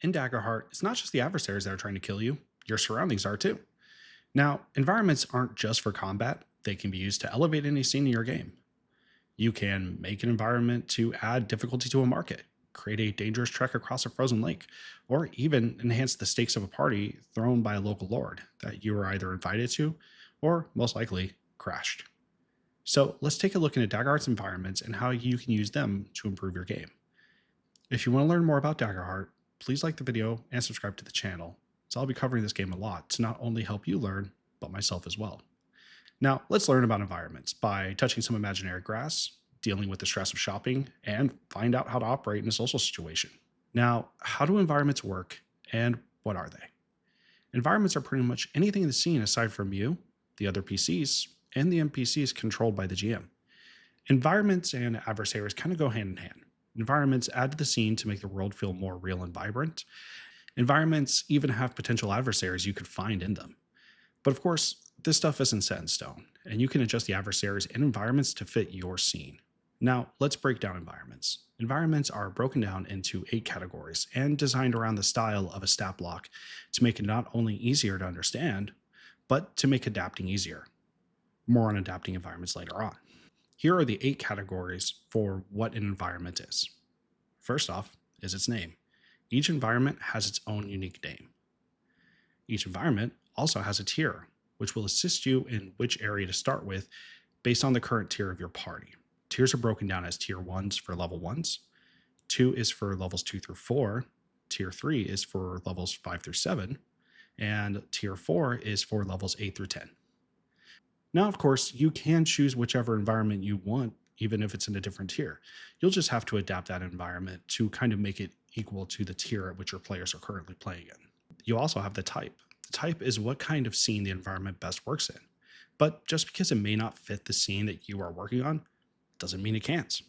In Daggerheart, it's not just the adversaries that are trying to kill you, your surroundings are too. Now, environments aren't just for combat, they can be used to elevate any scene in your game. You can make an environment to add difficulty to a market, create a dangerous trek across a frozen lake, or even enhance the stakes of a party thrown by a local lord that you were either invited to or most likely crashed. So let's take a look into Daggerheart's environments and how you can use them to improve your game. If you want to learn more about Daggerheart, please like the video and subscribe to the channel, so I'll be covering this game a lot to not only help you learn, but myself as well. Now, let's learn about environments by touching some imaginary grass, dealing with the stress of shopping, and find out how to operate in a social situation. Now, how do environments work and what are they? Environments are pretty much anything in the scene aside from you, the other PCs, and the NPCs controlled by the GM. Environments and adversaries kind of go hand in hand. Environments add to the scene to make the world feel more real and vibrant. Environments even have potential adversaries you could find in them. But of course, this stuff isn't set in stone, and you can adjust the adversaries and environments to fit your scene. Now, let's break down environments. Environments are broken down into 8 categories and designed around the style of a stat block to make it not only easier to understand, but to make adapting easier. More on adapting environments later on. Here are the 8 categories for what an environment is. First off is its name. Each environment has its own unique name. Each environment also has a tier, which will assist you in which area to start with based on the current tier of your party. Tiers are broken down as tier 1s for level 1s, 2 is for levels 2 through 4, tier 3 is for levels 5 through 7, and tier 4 is for levels 8 through 10. Now, of course, you can choose whichever environment you want, even if it's in a different tier. You'll just have to adapt that environment to kind of make it equal to the tier at which your players are currently playing in. You also have the type. The type is what kind of scene the environment best works in. But just because it may not fit the scene that you are working on, doesn't mean it can't.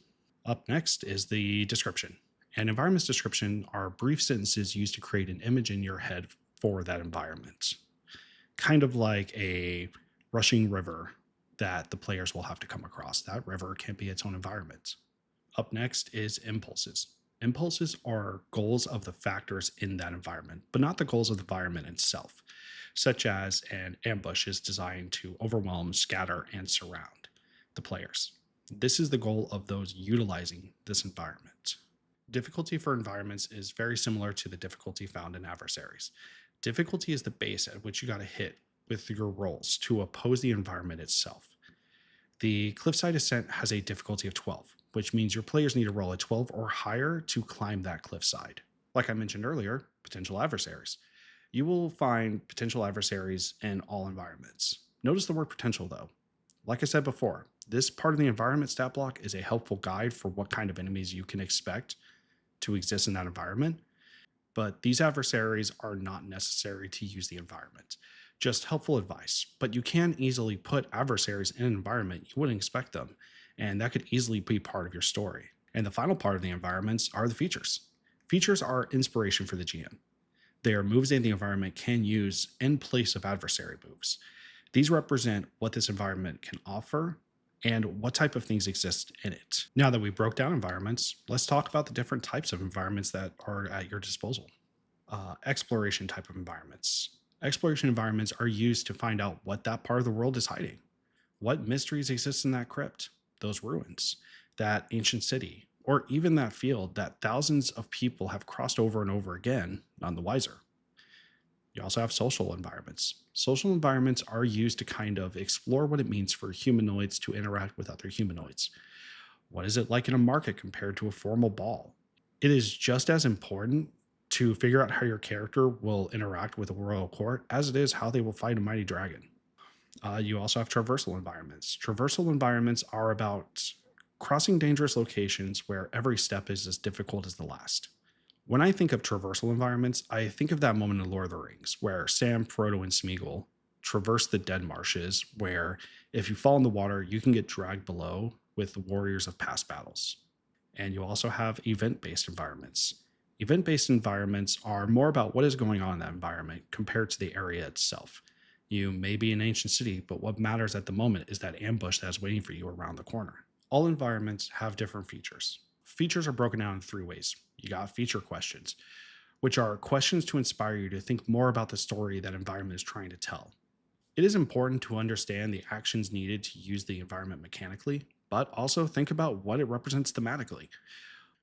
Up next is the description. An environment's description are brief sentences used to create an image in your head for that environment. Kind of like a rushing river that the players will have to come across. That river can be its own environment. Up next is impulses. Impulses are goals of the factors in that environment, but not the goals of the environment itself, such as an ambush is designed to overwhelm, scatter, and surround the players. This is the goal of those utilizing this environment. Difficulty for environments is very similar to the difficulty found in adversaries. Difficulty is the base at which you got to hit with your rolls to oppose the environment itself. The cliffside ascent has a difficulty of 12, which means your players need to roll a 12 or higher to climb that cliffside. Like I mentioned earlier, potential adversaries. You will find potential adversaries in all environments. Notice the word potential though. Like I said before, this part of the environment stat block is a helpful guide for what kind of enemies you can expect to exist in that environment, but these adversaries are not necessary to use the environment. Just helpful advice, but you can easily put adversaries in an environment you wouldn't expect them, and that could easily be part of your story. And the final part of the environments are the features. Features are inspiration for the GM. They are moves that the environment can use in place of adversary moves. These represent what this environment can offer and what type of things exist in it. Now that we broke down environments, let's talk about the different types of environments that are at your disposal. Exploration type of environments. Exploration environments are used to find out what that part of the world is hiding. What mysteries exist in that crypt, those ruins, that ancient city, or even that field that thousands of people have crossed over and over again, none the wiser. You also have social environments. Social environments are used to kind of explore what it means for humanoids to interact with other humanoids. What is it like in a market compared to a formal ball? It is just as important to figure out how your character will interact with a royal court as it is how they will fight a mighty dragon. You also have traversal environments. Traversal environments are about crossing dangerous locations where every step is as difficult as the last. When I think of traversal environments, I think of that moment in Lord of the Rings where Sam, Frodo, and Smeagol traverse the dead marshes where if you fall in the water, you can get dragged below with the warriors of past battles. And you also have event-based environments. Event-based environments are more about what is going on in that environment compared to the area itself. You may be in an ancient city, but what matters at the moment is that ambush that's waiting for you around the corner. All environments have different features. Features are broken down in 3 ways. You got feature questions. which are questions to inspire you to think more about the story that environment is trying to tell. It is important to understand the actions needed to use the environment mechanically, but also think about what it represents thematically.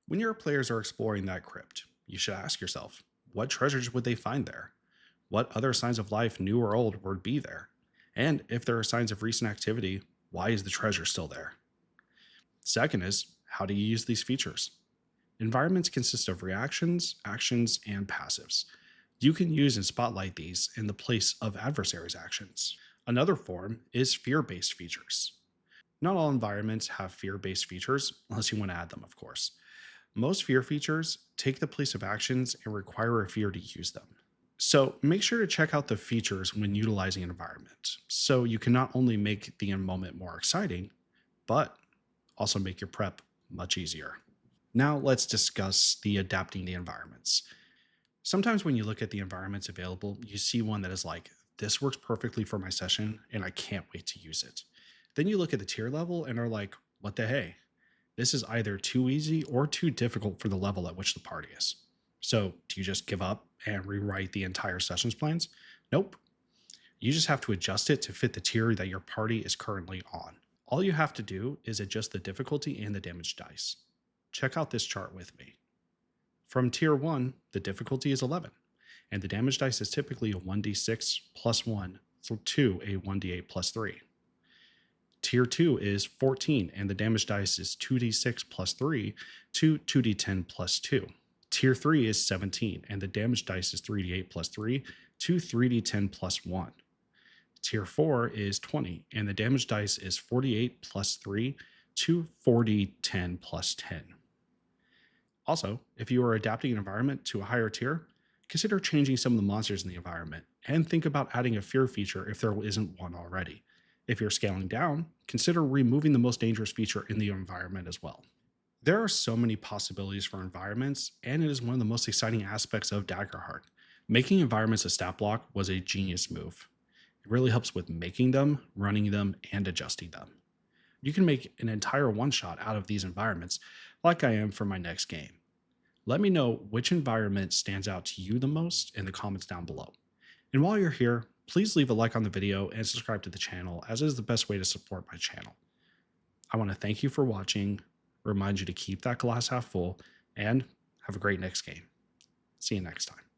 When your players are exploring that crypt, you should ask yourself, what treasures would they find there? What other signs of life, new or old, would be there? And if there are signs of recent activity, why is the treasure still there? Second is, how do you use these features? Environments consist of reactions, actions, and passives. You can use and spotlight these in the place of adversaries' actions. Another form is fear based features. Not all environments have fear based features, unless you want to add them, of course. Most fear features take the place of actions and require a fear to use them. So make sure to check out the features when utilizing an environment, so you can not only make the end moment more exciting, but also make your prep much easier. Now let's discuss the adapting the environments. Sometimes when you look at the environments available, you see one that is like, this works perfectly for my session and I can't wait to use it. Then you look at the tier level and are like, what the hey? This is either too easy or too difficult for the level at which the party is. So do you just give up and rewrite the entire sessions plans? Nope. You just have to adjust it to fit the tier that your party is currently on. All you have to do is adjust the difficulty and the damage dice. Check out this chart with me. From tier 1, the difficulty is 11, and the damage dice is typically a 1d6 plus 1 to a 1d8 plus 3. Tier 2 is 14, and the damage dice is 2d6 plus 3 to 2d10 plus 2. Tier 3 is 17, and the damage dice is 3d8 plus 3 to 3d10 plus 1. Tier 4 is 20, and the damage dice is 48 plus 3 to 4010 plus 10. Also, if you are adapting an environment to a higher tier, consider changing some of the monsters in the environment, and think about adding a fear feature if there isn't one already. If you're scaling down, consider removing the most dangerous feature in the environment as well. There are so many possibilities for environments, and it is one of the most exciting aspects of Daggerheart. Making environments a stat block was a genius move. It really helps with making them, running them, and adjusting them. You can make an entire one-shot out of these environments, like I am for my next game. Let me know which environment stands out to you the most in the comments down below. And while you're here, please leave a like on the video and subscribe to the channel, as it is the best way to support my channel. I want to thank you for watching, remind you to keep that glass half full, and have a great next game. See you next time.